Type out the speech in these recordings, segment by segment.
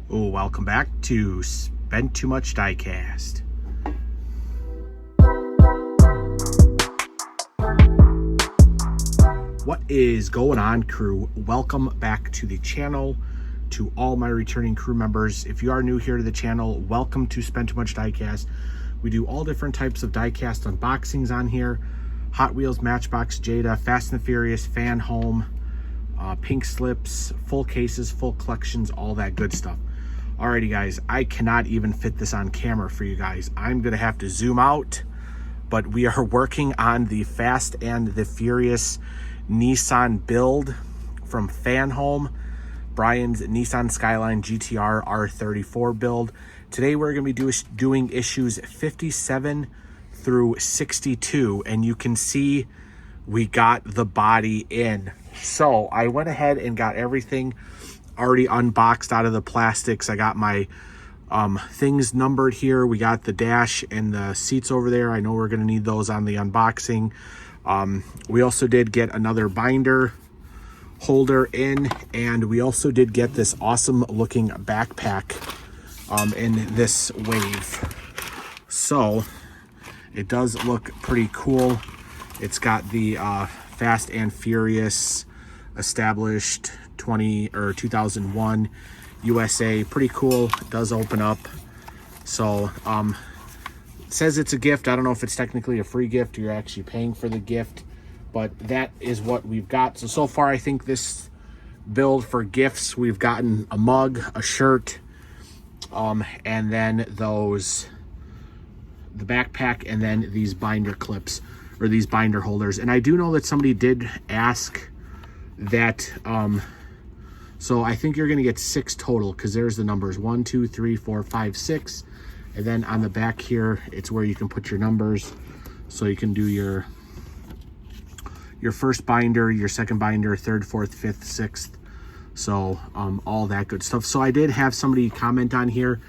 Oh, welcome back to Spent Too Much Diecast. What is going on, crew? Welcome back to the channel. To all my returning crew members, if you are new here to the channel, welcome to Spent Too Much Diecast. We do all different types of diecast unboxings on here. Hot Wheels, Matchbox, Jada, Fast and Furious, FanHome, pink slips, full cases, full collections, all that good stuff. Alrighty guys, I cannot even fit this on camera for you guys. I'm gonna have to zoom out, but we are working on the Fast and the Furious Nissan build from FanHome, Brian's Nissan Skyline GTR R34 build. Today we're gonna be doing issues 57 through 62, and you can see we got the body in. So I went ahead and got everything already unboxed out of the plastics. I got my things numbered here. We got the dash and the seats over there. I know we're going to need those on the unboxing. We also did get another binder holder in, and we also did get this awesome looking backpack in this wave. So it does look pretty cool. It's got the Fast and Furious established 2001 USA. Pretty cool. It does open up. So it says it's a gift. I don't know if it's technically a free gift or you're actually paying for the gift, but that is what we've got. So far I think this build for gifts, we've gotten a mug, a shirt, and then the backpack, and then these binder clips or these binder holders. And I do know that somebody did ask that so I think you're gonna get 6 total, because there's the numbers 1, 2, 3, 4, 5, 6, and then on the back here it's where you can put your numbers, so you can do your first binder, your second binder, third, fourth, fifth, sixth, so all that good stuff. So I did have somebody comment on here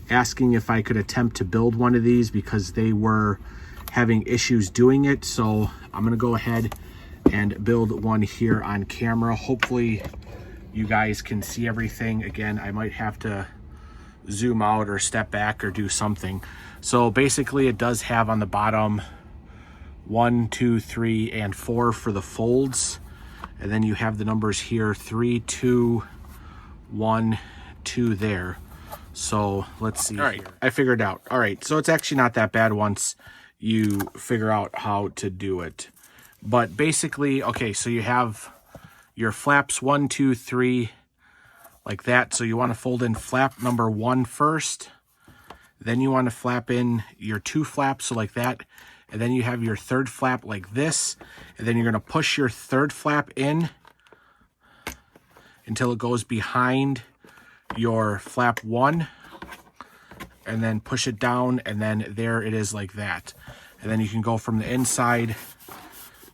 asking if I could attempt to build one of these because they were having issues doing it. So I'm gonna go ahead and build one here on camera. Hopefully you guys can see everything. Again, I might have to zoom out or step back or do something. So basically it does have on the bottom 1, 2, 3, and 4 for the folds, and then you have the numbers here 3, 2, 1, 2 there. So let's see. All right, I figured out. All right, so it's actually not that bad once you figure out how to do it. But basically, okay, so you have your flaps 1, 2, 3, like that. So you want to fold in flap number 1 first. Then you want to flap in your 2 flaps, so like that. And then you have your 3rd flap like this. And then you're going to push your 3rd flap in until it goes behind your flap 1. And then push it down, and then there it is like that. And then you can go from the inside,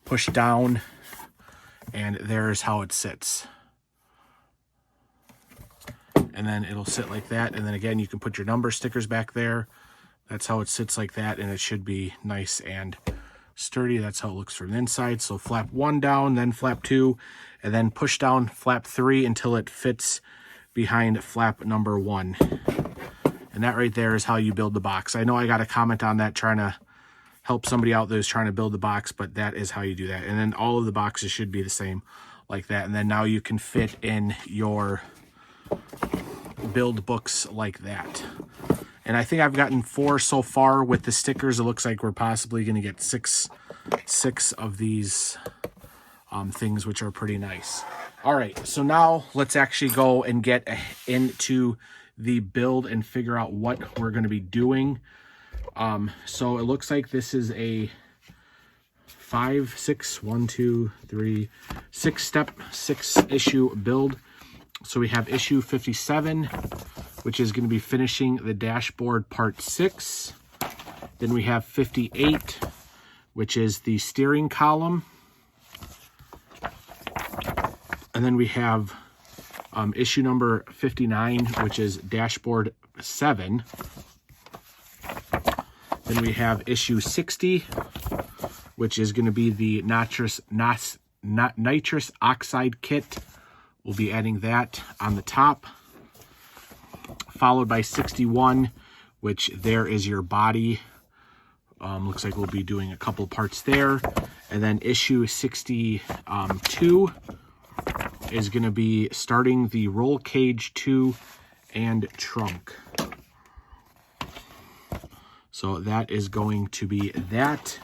push down, and there's how it sits. And then it'll sit like that. And then again, you can put your number stickers back there. That's how it sits like that, and it should be nice and sturdy. That's how it looks from the inside. So flap 1 down, then flap 2, and then push down flap 3 until it fits behind flap number 1. And that right there is how you build the box. I know I got a comment on that trying to help somebody out that was trying to build the box, but that is how you do that. And then all of the boxes should be the same like that. And then now you can fit in your build books like that. And I think I've gotten 4 so far with the stickers. It looks like we're possibly going to get six of these things, which are pretty nice. All right, so now let's actually go and get into the build and figure out what we're going to be doing. So it looks like this is a 6-step, 6-issue build. So we have issue 57, which is going to be finishing the dashboard part 6. Then we have 58, which is the steering column. And then we have issue number 59, which is dashboard 7. Then we have issue 60, which is going to be the nitrous oxide kit. We'll be adding that on the top. followed by 61, which there is your body. Looks like we'll be doing a couple parts there. And then issue 62 is going to be starting the roll cage 2 and trunk. So that is going to be that.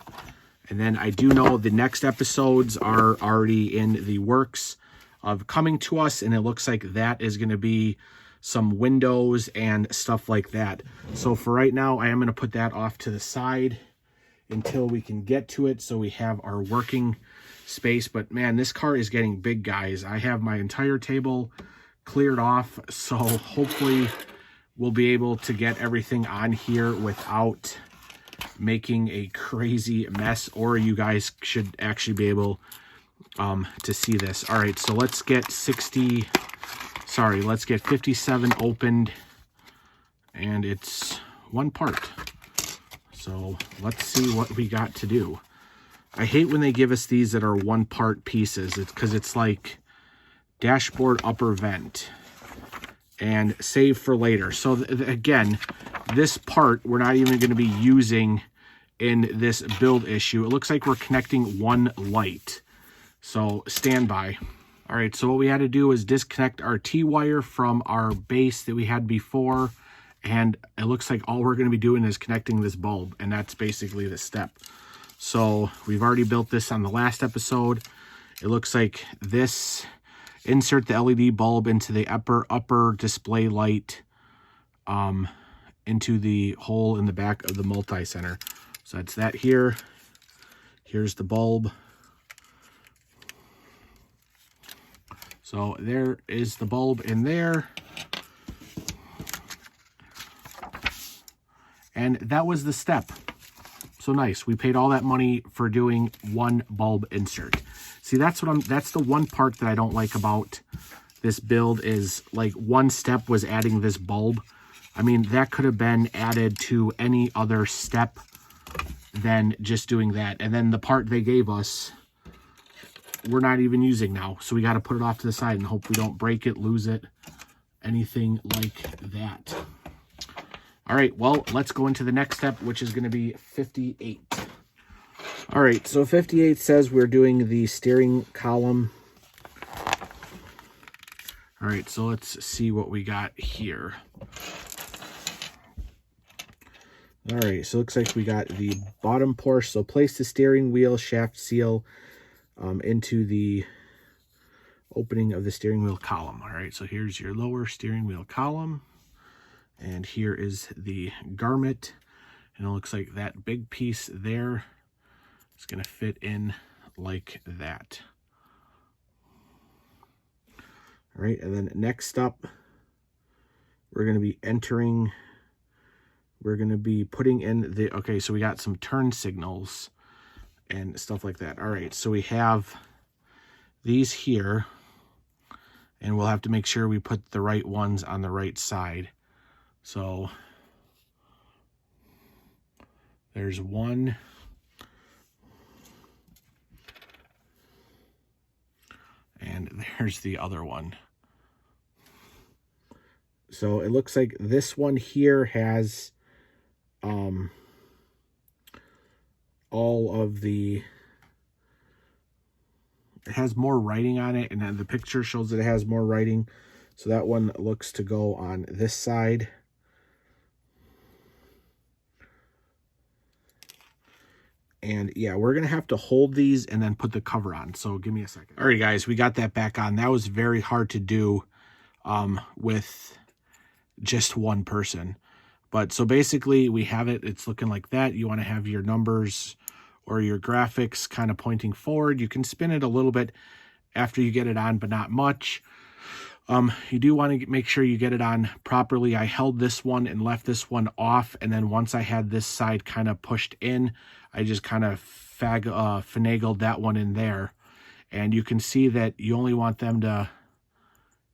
And then I do know the next episodes are already in the works of coming to us, and it looks like that is going to be some windows and stuff like that. So for right now, I am going to put that off to the side until we can get to it, so we have our working space. But man, this car is getting big, guys. I have my entire table cleared off, so hopefully we'll be able to get everything on here without making a crazy mess, or you guys should actually be able to see this. All right, so let's get 57 opened, and it's one part. So let's see what we got to do. I hate when they give us these that are one part pieces. It's because it's like dashboard upper vent and save for later. So again, this part we're not even going to be using in this build issue. It looks like we're connecting one light. So stand by. All right, so what we had to do is disconnect our T-wire from our base that we had before. And it looks like all we're going to be doing is connecting this bulb. And that's basically the step. So we've already built this on the last episode. It looks like this, insert the LED bulb into the upper display light into the hole in the back of the multi-center. So that's that here. Here's the bulb. So there is the bulb in there. And that was the step. So nice. We paid all that money for doing one bulb insert. See, that's the one part that I don't like about this build is, like, one step was adding this bulb. I mean, that could have been added to any other step than just doing that. And then the part they gave us, we're not even using now. So we got to put it off to the side and hope we don't break it, lose it, anything like that. All right, well, let's go into the next step, which is going to be 58. All right, so 58 says we're doing the steering column. All right, so let's see what we got here. All right, so it looks like we got the bottom portion. So place the steering wheel shaft seal into the opening of the steering wheel column. All right, so here's your lower steering wheel column. And here is the garment. And it looks like that big piece there is going to fit in like that. All right, and then next up, we're going to be putting in the, okay, so we got some turn signals and stuff like that. All right, so we have these here, and we'll have to make sure we put the right ones on the right side. So there's one. And there's the other one. So it looks like this one here has all of the, it has more writing on it, and then the picture shows that it has more writing. So that one looks to go on this side. And yeah, we're going to have to hold these and then put the cover on. So give me a second. All right, guys, we got that back on. That was very hard to do with just one person. But so basically we have it. It's looking like that. You want to have your numbers or your graphics kind of pointing forward. You can spin it a little bit after you get it on, but not much. You do want to make sure you get it on properly. I held this one and left this one off. And then once I had this side kind of pushed in, I just kind of finagled that one in there. And you can see that you only want them to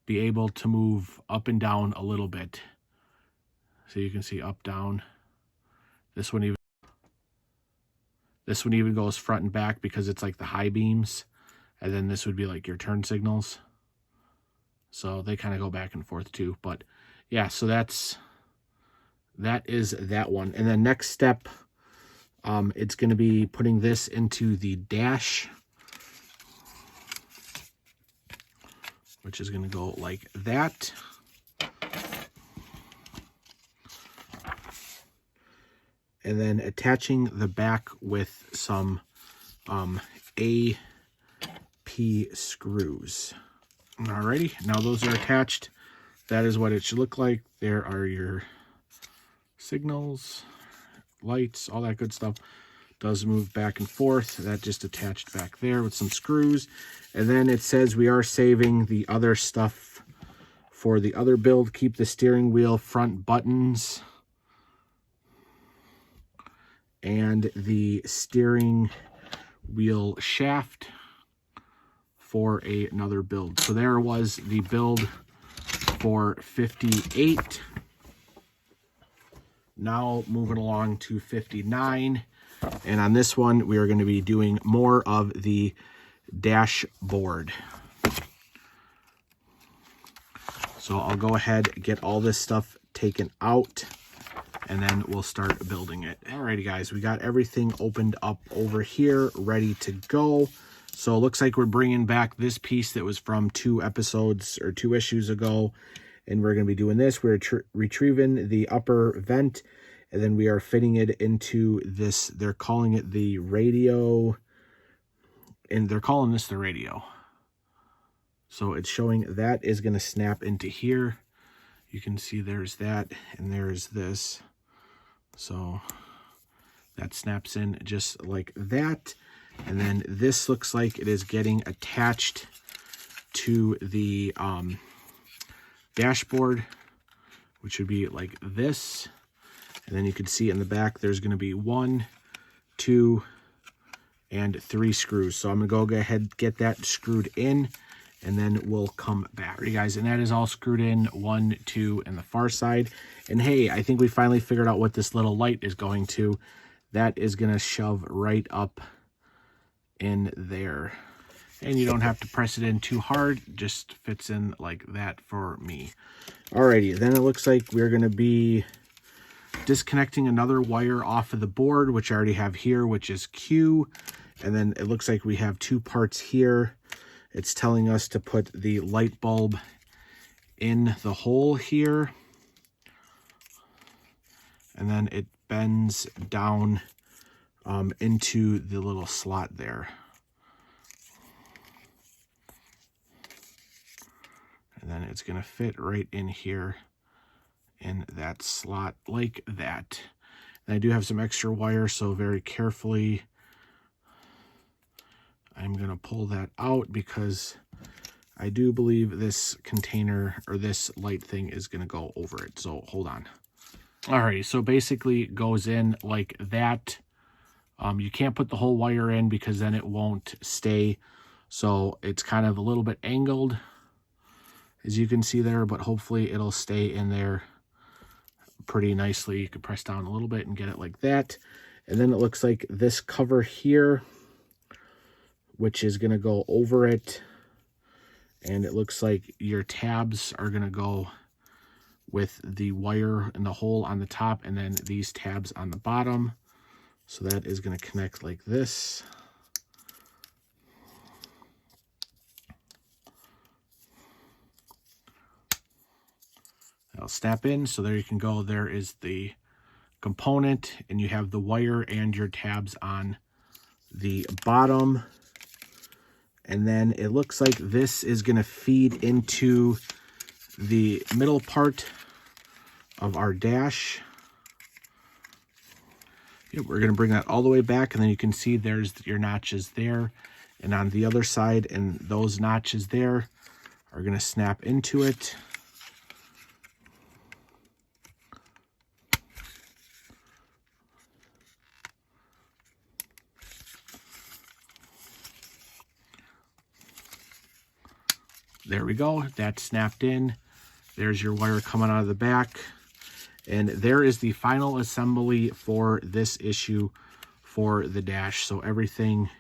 be able to move up and down a little bit. So you can see up, down. This one even goes front and back because it's like the high beams. And then this would be like your turn signals. So they kind of go back and forth too. But yeah, so that is that one. And then next step, it's going to be putting this into the dash, which is going to go like that. And then attaching the back with some AP screws. Alrighty, now those are attached. That is what it should look like. There are your signals, lights, all that good stuff. Does move back and forth. That just attached back there with some screws. And then it says we are saving the other stuff for the other build. Keep the steering wheel front buttons and the steering wheel shaft for another build. So there was the build for 58. Now moving along to 59. And on this one, we are going to be doing more of the dashboard. So I'll go ahead and get all this stuff taken out, and then we'll start building it. Alrighty guys, we got everything opened up over here, ready to go. So it looks like we're bringing back this piece that was from 2 episodes or 2 issues ago. And we're going to be doing this. We're retrieving the upper vent, and then we are fitting it into this. They're calling it the radio, and they're calling this the radio. So it's showing that is going to snap into here. You can see there's that, and there's this. So that snaps in just like that. And then this looks like it is getting attached to the dashboard, which would be like this. And then you can see in the back there's going to be 1, 2, and 3 screws. So I'm going to go ahead and get that screwed in, and then we'll come back. Alright guys, and that is all screwed in, 1, 2, and the far side. And hey, I think we finally figured out what this little light is going to. That is going to shove right up in there. And you don't have to press it in too hard, just fits in like that for me. Alrighty, then it looks like we're going to be disconnecting another wire off of the board, which I already have here, which is Q. And then it looks like we have 2 parts here. It's telling us to put the light bulb in the hole here. And then it bends down into the little slot there. And then it's going to fit right in here in that slot like that. And I do have some extra wire, so very carefully I'm going to pull that out, because I do believe this container or this light thing is going to go over it. So hold on. Alrighty, so basically it goes in like that. You can't put the whole wire in because then it won't stay. So it's kind of a little bit angled, as you can see there, but hopefully it'll stay in there pretty nicely. You could press down a little bit and get it like that. And then it looks like this cover here, which is going to go over it. And it looks like your tabs are going to go with the wire and the hole on the top, and then these tabs on the bottom. So that is going to connect like this. That'll snap in. So there you can go. There is the component, and you have the wire and your tabs on the bottom. And then it looks like this is going to feed into the middle part of our dash. Yep, we're going to bring that all the way back, and then you can see there's your notches there. And on the other side, and those notches there are going to snap into it. There we go. That snapped in. There's your wire coming out of the back. And there is the final assembly for this issue for the dash. So everything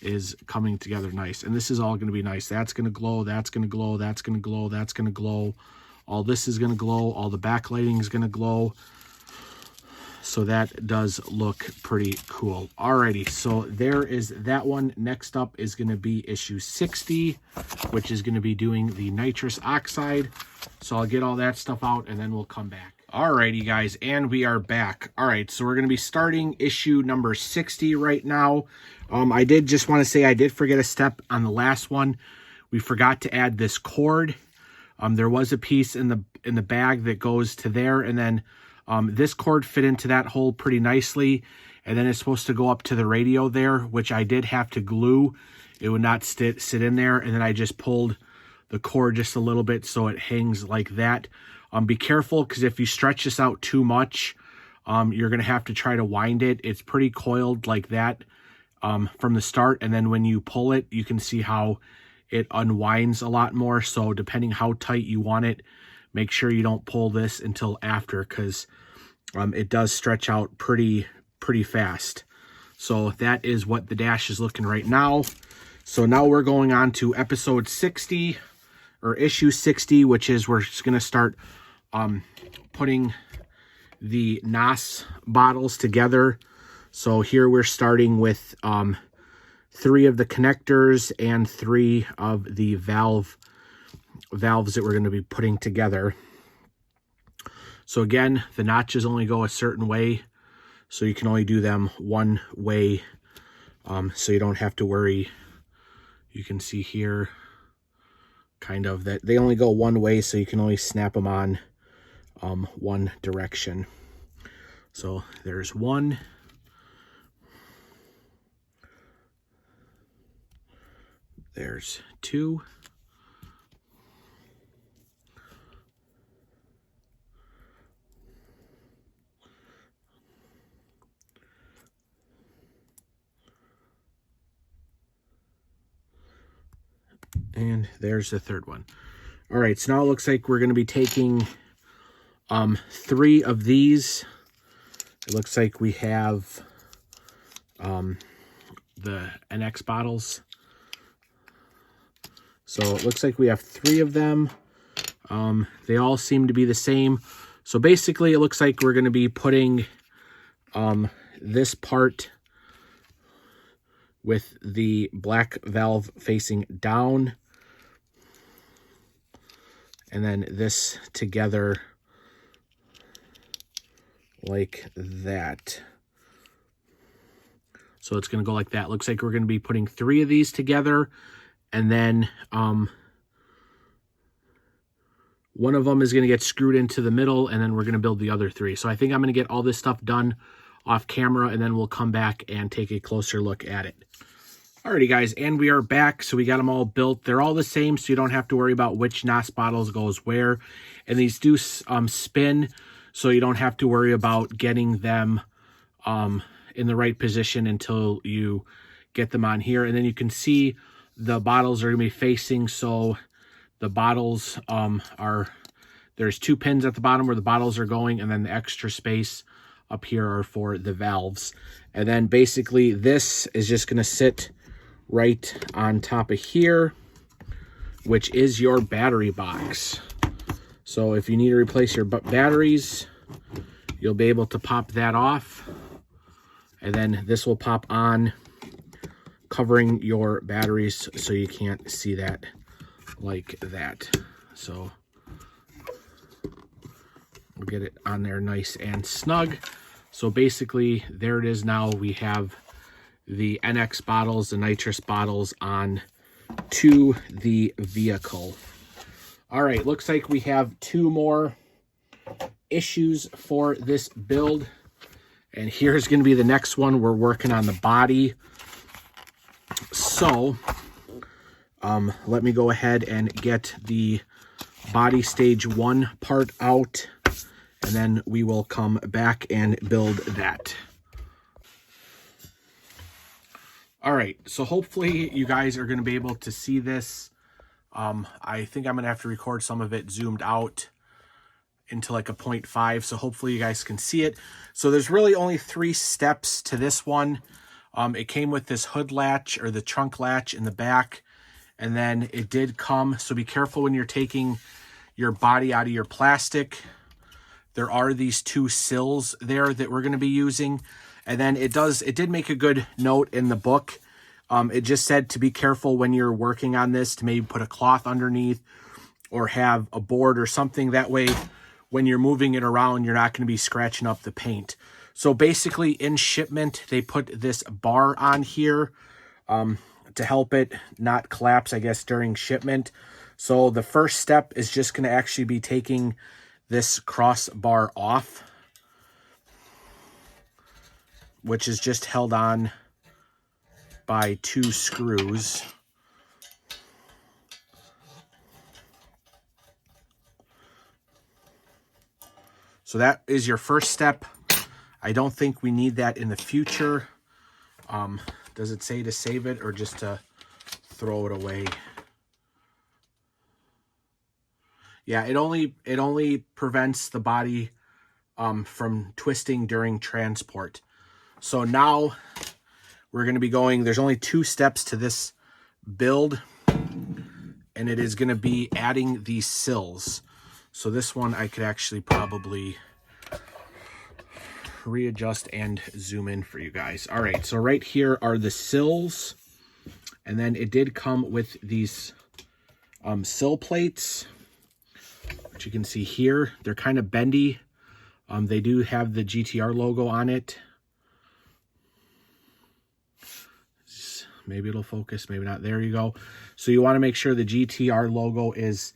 is coming together nice. And this is all going to be nice. That's going to glow. That's going to glow. That's going to glow. That's going to glow. All this is going to glow. All the backlighting is going to glow. So that does look pretty cool. Alrighty, so there is that one. Next up is going to be issue 60, which is going to be doing the nitrous oxide. So I'll get all that stuff out and then we'll come back. Alrighty, guys, and we are back. Alright, so we're going to be starting issue number 60 right now. I did just want to say I did forget a step on the last one. We forgot to add this cord. There was a piece in the bag that goes to there, and then this cord fit into that hole pretty nicely, and then it's supposed to go up to the radio there, which I did have to glue. It would not sit in there, and then I just pulled the cord just a little bit so it hangs like that. Be careful, because if you stretch this out too much, you're going to have to try to wind it. It's pretty coiled like that from the start, and then when you pull it, you can see how it unwinds a lot more. So depending how tight you want it, make sure you don't pull this until after, because it does stretch out pretty fast. So that is what the dash is looking right now. So now we're going on to episode 60, or issue 60, which is we're just going to start putting the NOS bottles together. So here we're starting with 3 of the connectors and 3 of the valves that we're going to be putting together. So again, the notches only go a certain way, so you can only do them one way, so you don't have to worry. You can see here kind of that they only go one way, so you can only snap them on one direction. So there's one. There's 2. And there's the 3rd one. All right, so now it looks like we're going to be taking 3 of these. It looks like we have the NX bottles. So it looks like we have 3 of them. They all seem to be the same. So basically it looks like we're going to be putting this part with the black valve facing down, and then this together like that. So it's going to go like that. Looks like we're going to be putting 3 of these together, and then one of them is going to get screwed into the middle, and then we're going to build the other 3. So I think I'm going to get all this stuff done off camera, and then we'll come back and take a closer look at it. Alrighty, guys, and we are back. So we got them all built. They're all the same, so you don't have to worry about which NOS bottles goes where. And these do spin, so you don't have to worry about getting them in the right position until you get them on here. And then you can see the bottles are going to be facing, so the bottles there's 2 pins at the bottom where the bottles are going, and then the extra space up here are for the valves. And then basically this is just going to sit right on top of here, which is your battery box. So if you need to replace your batteries, you'll be able to pop that off, and then this will pop on, covering your batteries so you can't see that like that. So we'll get it on there nice and snug. So basically there it is. Now we have the NX bottles, the nitrous bottles, on to the vehicle. All right, looks like we have 2 more issues for this build, and here's going to be the next one. We're working on the body. So let me go ahead and get the body stage 1 part out, and then we will come back and build that. All right, so hopefully you guys are going to be able to see this. I think I'm going to have to record some of it zoomed out into like a 0.5, so hopefully you guys can see it. So there's really only 3 steps to this one. It came with this hood latch, or the trunk latch, in the back, and then it did come, so be careful when you're taking your body out of your plastic. There are these 2 sills there that we're going to be using. And then it did make a good note in the book. It just said to be careful when you're working on this to maybe put a cloth underneath or have a board or something. That way, when you're moving it around, you're not going to be scratching up the paint. So basically in shipment, they put this bar on here to help it not collapse, I guess, during shipment. So the first step is just going to actually be taking this crossbar off, which is just held on by 2 screws. So that is your first step. I don't think we need that in the future. Does it say to save it or just to throw it away? Yeah, it only prevents the body from twisting during transport. So now we're going to be going, there's only 2 steps to this build, and it is going to be adding these sills. So this one I could actually probably readjust and zoom in for you guys. All right, so right here are the sills, and then it did come with these sill plates, which you can see here. They're kind of bendy. They do have the GTR logo on it. Maybe it'll focus, maybe not. There you go. So you want to make sure the GTR logo is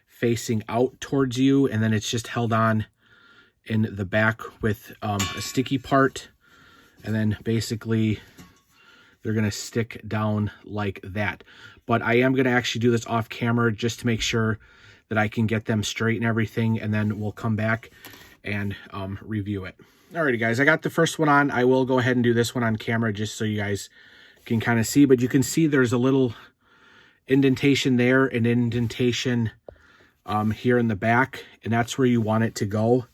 facing out towards you, and then it's just held on in the back with a sticky part, and then basically they're going to stick down like that. But I am going to actually do this off camera just to make sure that I can get them straight and everything, and then we'll come back and review it. Alrighty guys, I got the first one on. I will go ahead and do this one on camera just so you guys can kind of see, but you can see there's a little indentation there, an indentation here in the back, and that's where you want it to go.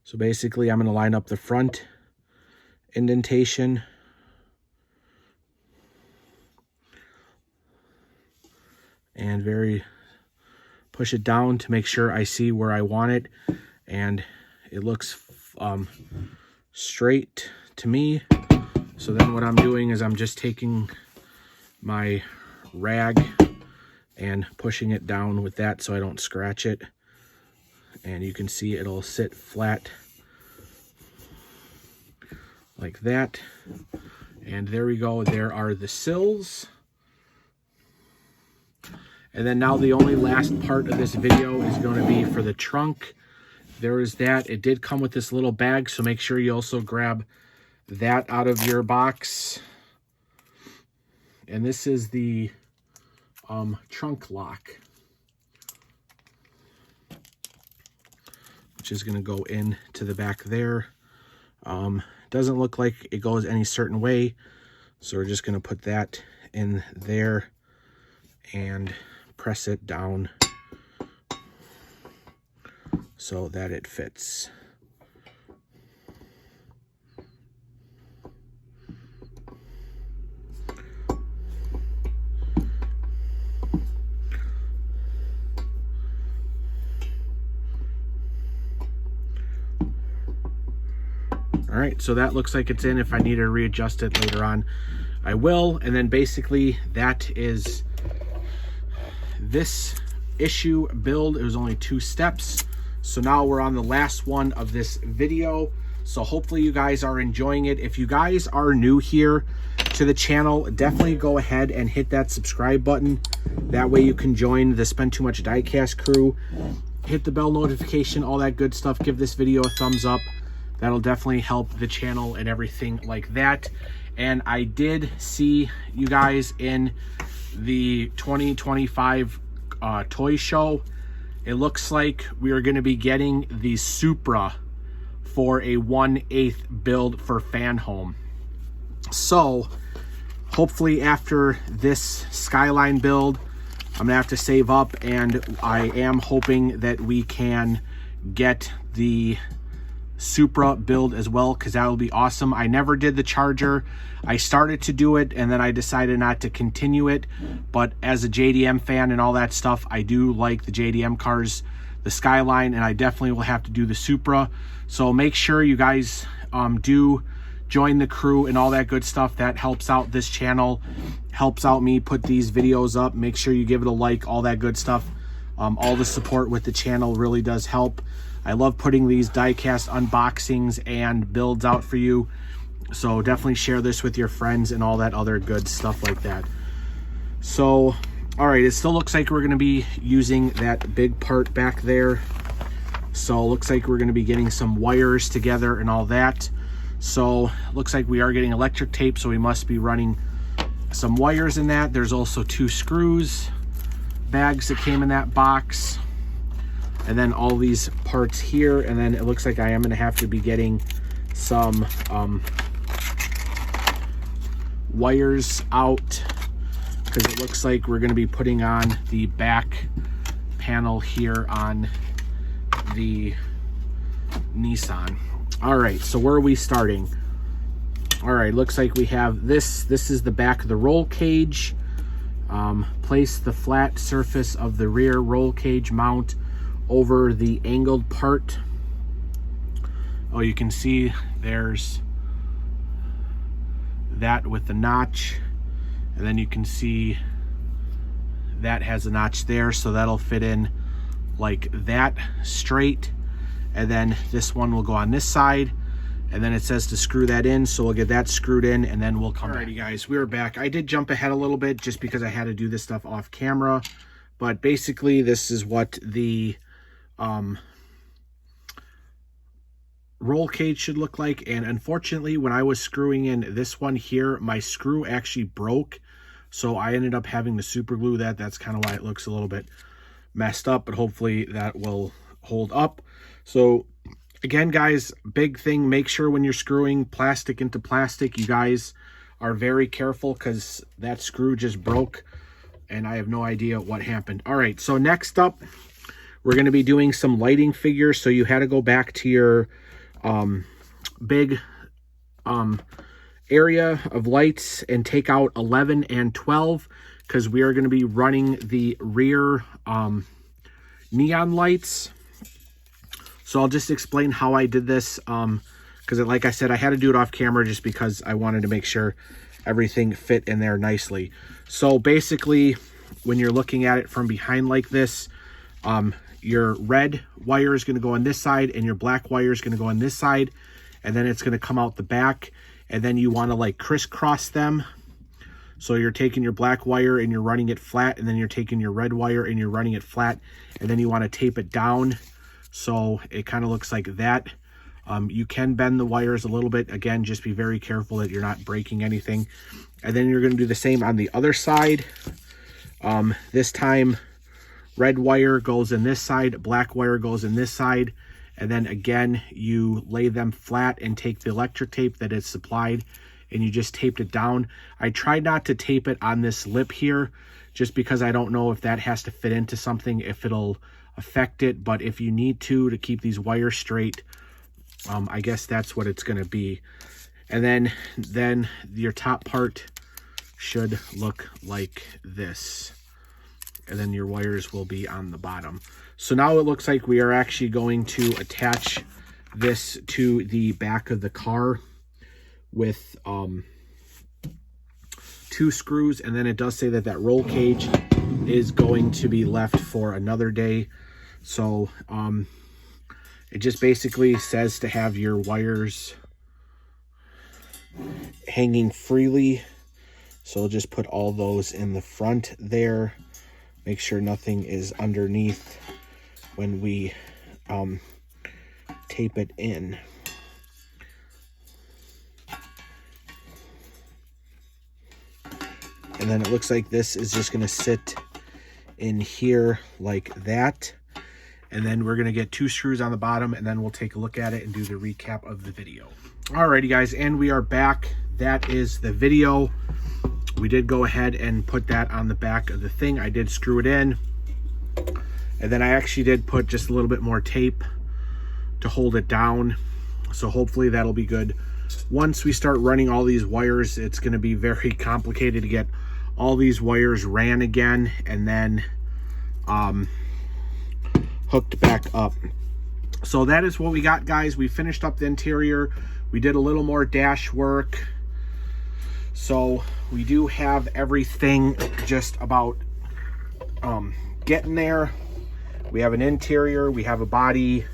So basically I'm going to line up the front indentation, and push it down to make sure I see where I want it, and it looks straight to me. So then what I'm doing is I'm just taking my rag and pushing it down with that so I don't scratch it, and you can see it'll sit flat like that. And there we go. There are the sills. And then now the only last part of this video is going to be for the trunk. There is that. It did come with this little bag, so make sure you also grab that out of your box. And this is the trunk lock, which is going to go into the back there. Doesn't look like it goes any certain way, so we're just going to put that in there and press it down so that it fits. All right, so that looks like it's in. If I need to readjust it later on, I will. And then basically that is this issue build. It was only 2 steps. So now we're on the last one of this video. So hopefully you guys are enjoying it. If you guys are new here to the channel, definitely go ahead and hit that subscribe button. That way you can join the Spend Too Much Diecast crew. Hit the bell notification, all that good stuff. Give this video a thumbs up. That'll definitely help the channel and everything like that. And I did see you guys in the 2025 toy show. It looks like we are going to be getting the Supra for a 1/8 build for FanHome. So hopefully after this Skyline build, I'm gonna have to save up, and I am hoping that we can get the Supra build as well, because that will be awesome. I never did the Charger. I started to do it and then I decided not to continue it, but as a JDM fan and all that stuff, I do like the JDM cars, the Skyline, and I definitely will have to do the Supra. So make sure you guys do join the crew and all that good stuff. That helps out this channel, helps out me put these videos up. Make sure you give it a like, all that good stuff. All the support with the channel really does help. I love putting these diecast unboxings and builds out for you. So definitely share this with your friends and all that other good stuff like that. So, all right, it still looks like we're gonna be using that big part back there. So it looks like we're gonna be getting some wires together and all that. So looks like we are getting electric tape, so we must be running some wires in that. There's also 2 screws, bags that came in that box, and then all these parts here. And then it looks like I am gonna have to be getting some wires out, because it looks like we're gonna be putting on the back panel here on the Nissan. All right, so where are we starting? All right, looks like we have this is the back of the roll cage. Place the flat surface of the rear roll cage mount over the angled part. Oh, you can see there's that with the notch, and then you can see that has a notch there, so that'll fit in like that straight. And then this one will go on this side, and then it says to screw that in, so we'll get that screwed in and then we'll come back. Alrighty guys, we're back. I did jump ahead a little bit just because I had to do this stuff off camera, but basically this is what the roll cage should look like. And unfortunately, when I was screwing in this one here, my screw actually broke, so I ended up having to super glue that. That's kind of why it looks a little bit messed up, but hopefully that will hold up. So again guys, big thing, make sure when you're screwing plastic into plastic, you guys are very careful, because that screw just broke and I have no idea what happened. All right, so next up we're going to be doing some lighting figures. So you had to go back to your big area of lights and take out 11 and 12, because we are going to be running the rear neon lights. So I'll just explain how I did this, because like I said, I had to do it off camera just because I wanted to make sure everything fit in there nicely. So basically, when you're looking at it from behind like this, your red wire is going to go on this side and your black wire is going to go on this side, and then it's going to come out the back, and then you want to like crisscross them. So you're taking your black wire and you're running it flat, and then you're taking your red wire and you're running it flat, and then you want to tape it down so it kind of looks like that. You can bend the wires a little bit. Again, just be very careful that you're not breaking anything. And then you're going to do the same on the other side. This time, red wire goes in this side, black wire goes in this side, and then again, you lay them flat and take the electric tape that is supplied and you just taped it down. I tried not to tape it on this lip here, just because I don't know if that has to fit into something, if it'll affect it, but if you need to keep these wires straight, I guess that's what it's going to be. And then your top part should look like this, and then your wires will be on the bottom. So now it looks like we are actually going to attach this to the back of the car with 2 screws, and then it does say that that roll cage is going to be left for another day. So it just basically says to have your wires hanging freely. So we'll just put all those in the front there. Make sure nothing is underneath when we tape it in. And then it looks like this is just going to sit in here like that. And then we're going to get 2 screws on the bottom, and then we'll take a look at it and do the recap of the video. Alrighty guys, and we are back. That is the video. We did go ahead and put that on the back of the thing. I did screw it in, and then I actually did put just a little bit more tape to hold it down. So hopefully that'll be good. Once we start running all these wires, it's going to be very complicated to get all these wires ran again and then hooked back up. So that is what we got, guys. We finished up the interior. We did a little more dash work. So we do have everything just about getting there. We have an interior, we have a body.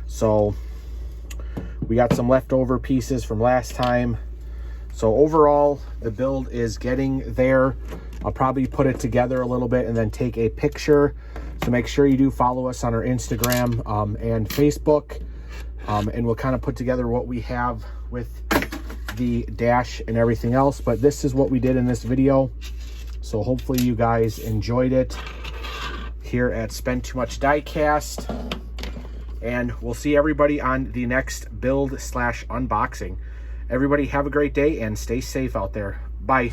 So we got some leftover pieces from last time. So overall, the build is getting there. I'll probably put it together a little bit and then take a picture. So make sure you do follow us on our Instagram and Facebook. And we'll kind of put together what we have with the dash and everything else. But this is what we did in this video. So hopefully you guys enjoyed it here at Spend Too Much Diecast. And we'll see everybody on the next build / unboxing. Everybody have a great day and stay safe out there. Bye.